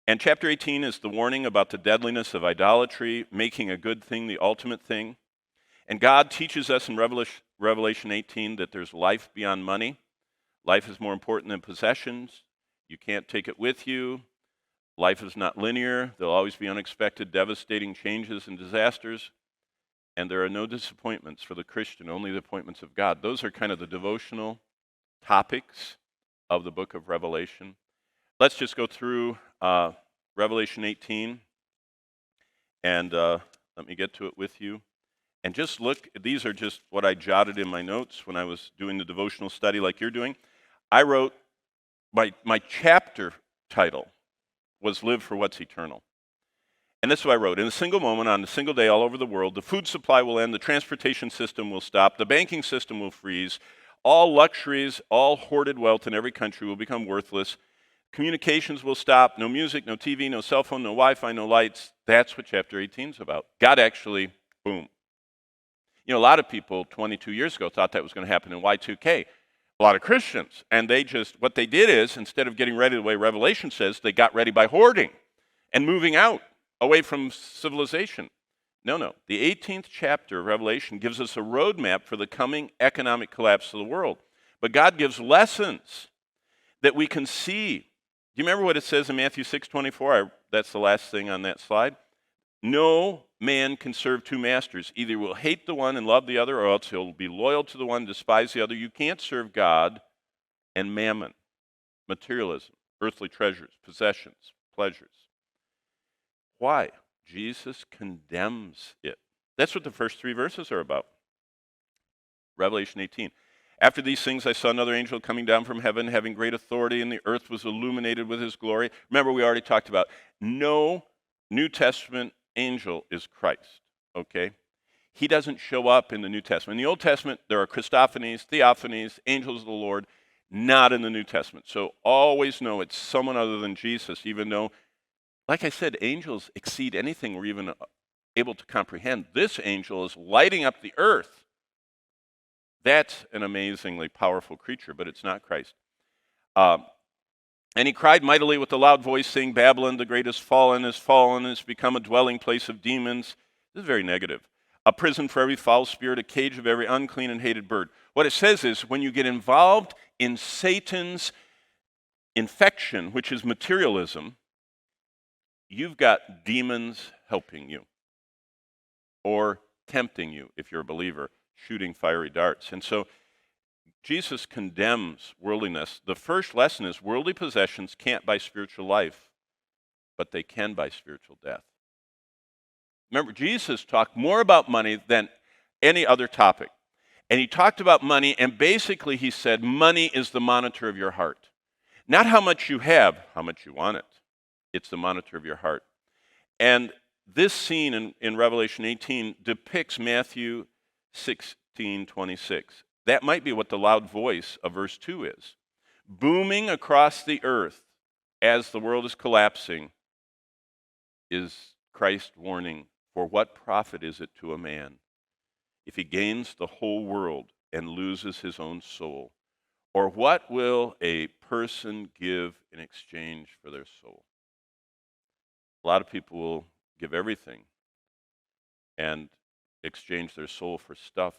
And chapter 18 is the warning about the deadliness of idolatry, making a good thing the ultimate thing. And God teaches us in Revelation 18 that there's life beyond money. Life is more important than possessions. You can't take it with you. Life is not linear. There'll always be unexpected, devastating changes and disasters. And there are no disappointments for the Christian, only the appointments of God. Those are kind of the devotional topics of the book of Revelation. Let's just go through Revelation 18, and let me get to it with you. And just look, these are just what I jotted in my notes when I was doing the devotional study like you're doing. I wrote, my chapter title was Live for What's Eternal. And this is what I wrote. In a single moment, on a single day all over the world, the food supply will end, the transportation system will stop, the banking system will freeze, all luxuries, all hoarded wealth in every country will become worthless, communications will stop, no music, no TV, no cell phone, no Wi-Fi, no lights. That's what chapter 18 is about. God actually, boom. You know, a lot of people 22 years ago thought that was going to happen in Y2K. A lot of Christians. And what they did is, instead of getting ready the way Revelation says, they got ready by hoarding and moving out, away from civilization. No. The 18th chapter of Revelation gives us a roadmap for the coming economic collapse of the world. But God gives lessons that we can see. Do you remember what it says in Matthew 6:24? That's the last thing on that slide. No man can serve two masters. Either he will hate the one and love the other, or else he'll be loyal to the one and despise the other. You can't serve God and mammon, materialism, earthly treasures, possessions, pleasures. Why? Jesus condemns it. That's what the first 3 verses are about. Revelation 18. After these things, I saw another angel coming down from heaven, having great authority, and the earth was illuminated with his glory. Remember, we already talked about no New Testament angel is Christ, okay? He doesn't show up in the New Testament. In the Old Testament, there are Christophanies, Theophanies, angels of the Lord, not in the New Testament. So always know it's someone other than Jesus, even though, like I said, angels exceed anything we're even able to comprehend. This angel is lighting up the earth. That's an amazingly powerful creature, but it's not Christ. And he cried mightily with a loud voice, saying, Babylon the great is fallen, has become a dwelling place of demons. This is very negative. A prison for every foul spirit, a cage of every unclean and hated bird. What it says is, when you get involved in Satan's infection, which is materialism, you've got demons helping you or tempting you, if you're a believer, shooting fiery darts. And so Jesus condemns worldliness. The first lesson is worldly possessions can't buy spiritual life, but they can buy spiritual death. Remember, Jesus talked more about money than any other topic. And he talked about money, and basically he said, money is the monitor of your heart. Not how much you have, how much you want it. It's the monitor of your heart. And this scene in Revelation 18 depicts Matthew 16:26. That might be what the loud voice of verse 2 is. Booming across the earth as the world is collapsing is Christ's warning. For what profit is it to a man if he gains the whole world and loses his own soul? Or what will a person give in exchange for their soul? A lot of people will give everything and exchange their soul for stuff.